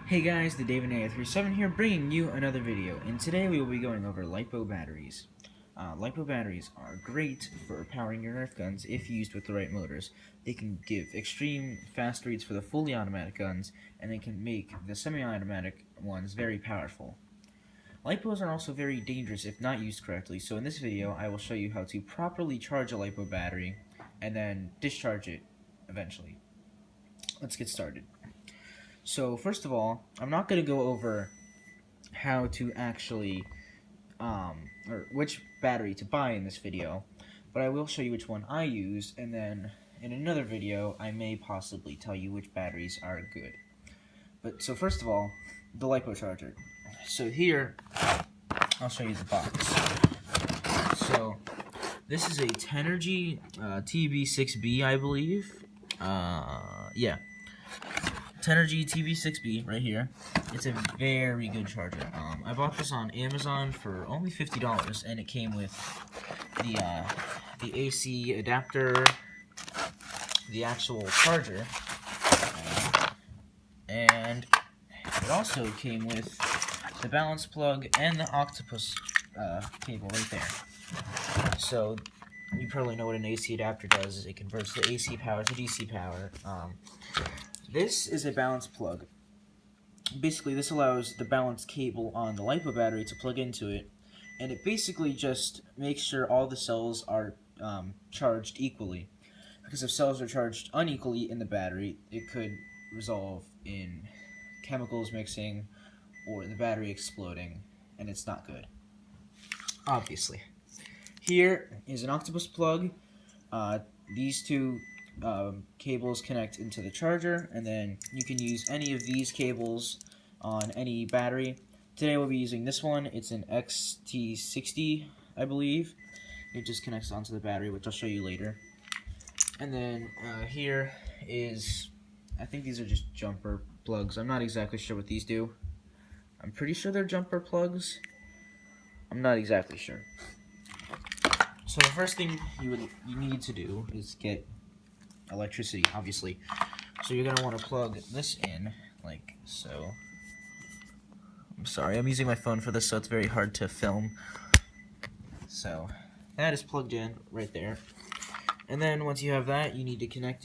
Hey guys, the David3837 here, bringing you another video, and today we will be going over LiPo batteries. LiPo batteries are great for powering your Nerf guns if used with the right motors. They can give extreme fast reads for the fully automatic guns, and they can make the semi-automatic ones very powerful. LiPos are also very dangerous if not used correctly, so in this video I will show you how to properly charge a LiPo battery, and then discharge it eventually. Let's get started. So first of all, I'm not going to go over how to actually, or which battery to buy in this video, but I will show you which one I use, and then in another video I may possibly tell you which batteries are good. But so first of all, the Lipo Charger. So here, I'll show you the box. So this is a Tenergy TB6B, I believe. Yeah. Tenergy TB6B right here. It's a very good charger. I bought this on Amazon for only $50, and it came with the AC adapter, the actual charger, and it also came with the balance plug and the octopus cable right there. So you probably know what an AC adapter does. Is it converts the AC power to DC power. This is a balance plug. Basically, this allows the balance cable on the LiPo battery to plug into it, and it basically just makes sure all the cells are charged equally. Because if cells are charged unequally in the battery, it could result in chemicals mixing or the battery exploding, and it's not good. Obviously. Here is an octopus plug. These two cables connect into the charger, and then you can use any of these cables on any battery. Today we'll be using this one. It's an XT60, I believe. It just connects onto the battery, which I'll show you later. And then here is, I think these are just jumper plugs. I'm not exactly sure what these do. I'm pretty sure they're jumper plugs. I'm not exactly sure. So the first thing you need to do is get electricity, obviously. So you're going to want to plug this in, like so. I'm sorry, I'm using my phone for this, so it's very hard to film. So that is plugged in right there. And then once you have that, you need to connect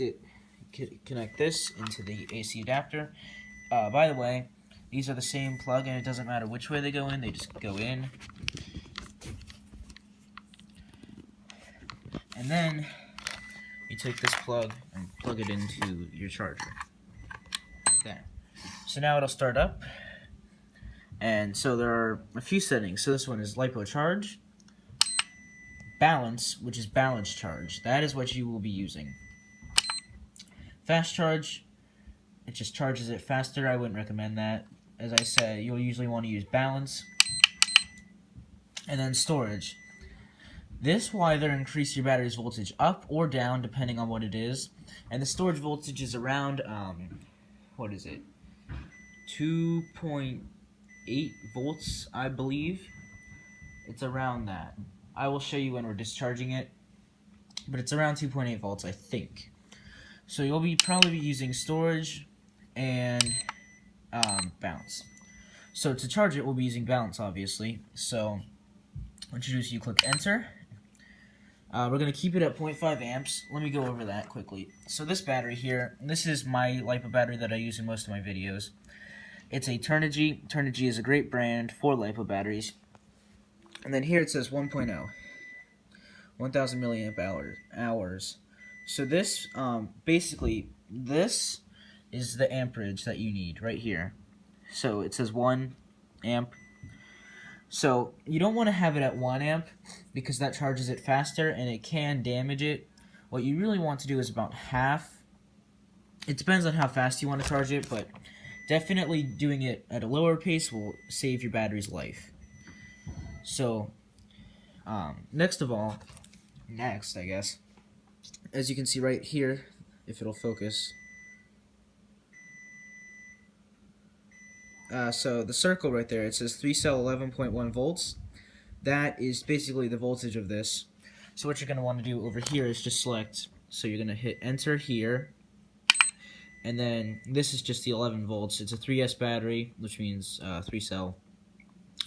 this into the AC adapter. By the way, these are the same plug, and it doesn't matter which way they go in, they just go in. And then you take this plug and plug it into your charger, like that. So now it'll start up, and so there are a few settings. So this one is Lipo Charge, Balance, which is balance charge. That is what you will be using. Fast charge, it just charges it faster. I wouldn't recommend that. As I said, you'll usually want to use balance. And then storage. This will either increase your battery's voltage up or down, depending on what it is. And the storage voltage is around, what is it? 2.8 volts, I believe. It's around that. I will show you when we're discharging it. But it's around 2.8 volts, I think. So you'll probably be using storage and balance. So to charge it, we'll be using balance, obviously. So what you do is you click enter. We're going to keep it at 0.5 amps. Let me go over that quickly. So this battery here, this is my LiPo battery that I use in most of my videos. It's a Tenergy. Tenergy is a great brand for LiPo batteries. And then here it says 1.0, 1000 milliamp hours. So this, basically, this is the amperage that you need right here. So it says 1 amp. So you don't want to have it at 1 amp because that charges it faster and it can damage it. What you really want to do is about half. It depends on how fast you want to charge it, but definitely doing it at a lower pace will save your battery's life. So next, I guess, as you can see right here, if it'll focus. So the circle right there, it says 3-cell 11.1 volts. That is basically the voltage of this. So what you're going to want to do over here is just select, so you're going to hit enter here, And then this is just the 11 volts. It's a 3S battery, which means 3-cell.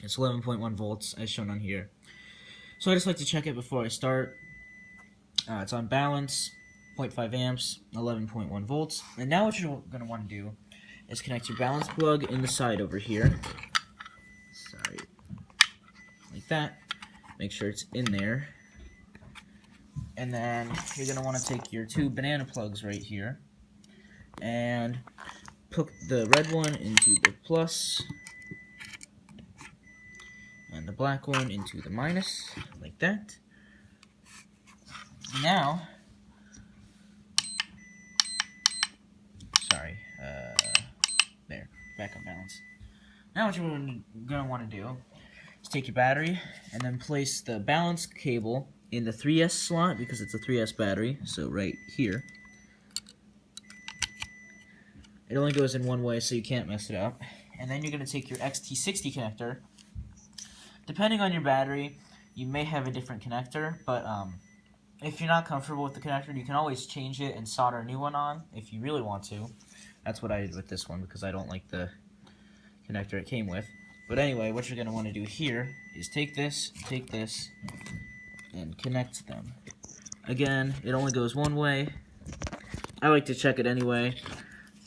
It's 11.1 volts, as shown on here. So I just like to check it before I start. It's on balance, 0.5 amps, 11.1 volts. And now what you're going to want to do is connect your balance plug in the side over here. Sorry. Like that. Make sure it's in there. And then you're going to want to take your two banana plugs right here and put the red one into the plus and the black one into the minus, like that. Now, sorry, there, back on balance. Now what you're going to want to do is take your battery and then place the balance cable in the 3S slot, because it's a 3S battery, so right here. It only goes in one way, so you can't mess it up. And then you're going to take your XT60 connector. Depending on your battery, you may have a different connector, but if you're not comfortable with the connector, you can always change it and solder a new one on if you really want to. That's what I did with this one, because I don't like the connector it came with. But anyway, what you're going to want to do here is take this, and connect them. Again, it only goes one way. I like to check it anyway,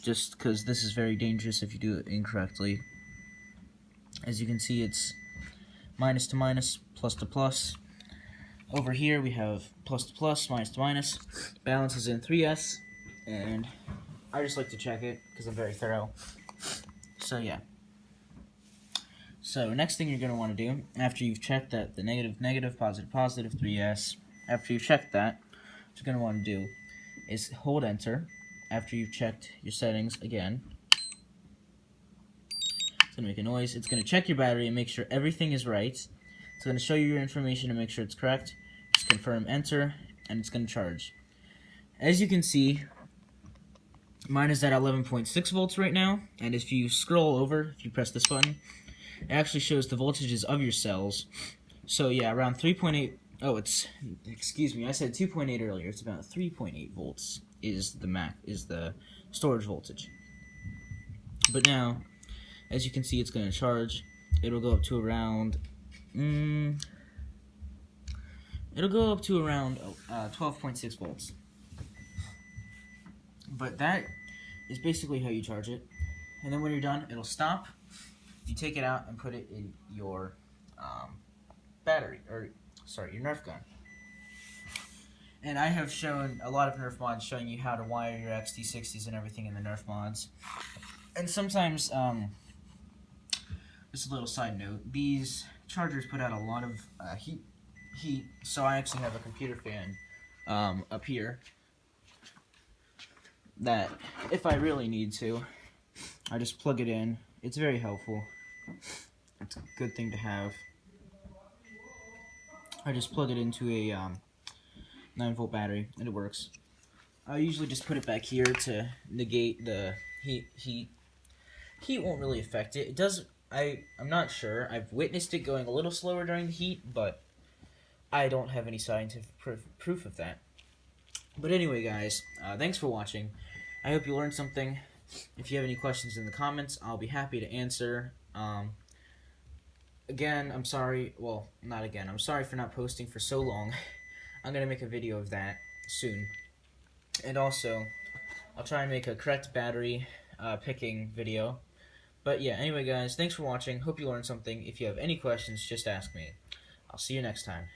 just because this is very dangerous if you do it incorrectly. As you can see, it's minus to minus, plus to plus. Over here we have plus to plus, minus to minus. Balance is in 3S, and I just like to check it because I'm very thorough. So yeah. So next thing you're going to want to do, after you've checked that the negative, negative, positive, positive, 3S, after you've checked that, what you're going to want to do is hold enter after you've checked your settings again. It's going to make a noise. It's going to check your battery and make sure everything is right. It's going to show you your information and make sure it's correct. Just confirm enter, and it's going to charge. As you can see, mine is at 11.6 volts right now, and if you scroll over, if you press this button, it actually shows the voltages of your cells. So yeah, around 3.8, excuse me, I said 2.8 earlier, it's about 3.8 volts is the storage voltage. But now, as you can see, it's going to charge. It'll go up to around, 12.6 volts. But that is basically how you charge it. And then when you're done, it'll stop. You take it out and put it in your your Nerf gun. And I have shown a lot of Nerf mods showing you how to wire your XT60s and everything in the Nerf mods. And sometimes, just a little side note, these chargers put out a lot of heat, so I actually have a computer fan up here that, if I really need to, I just plug it in. It's very helpful. It's a good thing to have. I just plug it into a 9-volt battery, and it works. I usually just put it back here to negate the heat. Heat won't really affect it. It does. I'm not sure. I've witnessed it going a little slower during the heat, but I don't have any scientific proof of that. But anyway, guys, thanks for watching. I hope you learned something. If you have any questions in the comments, I'll be happy to answer. Again, I'm sorry. Well, not again. I'm sorry for not posting for so long. I'm going to make a video of that soon. And also, I'll try and make a correct battery picking video. But yeah, anyway, guys, thanks for watching. Hope you learned something. If you have any questions, just ask me. I'll see you next time.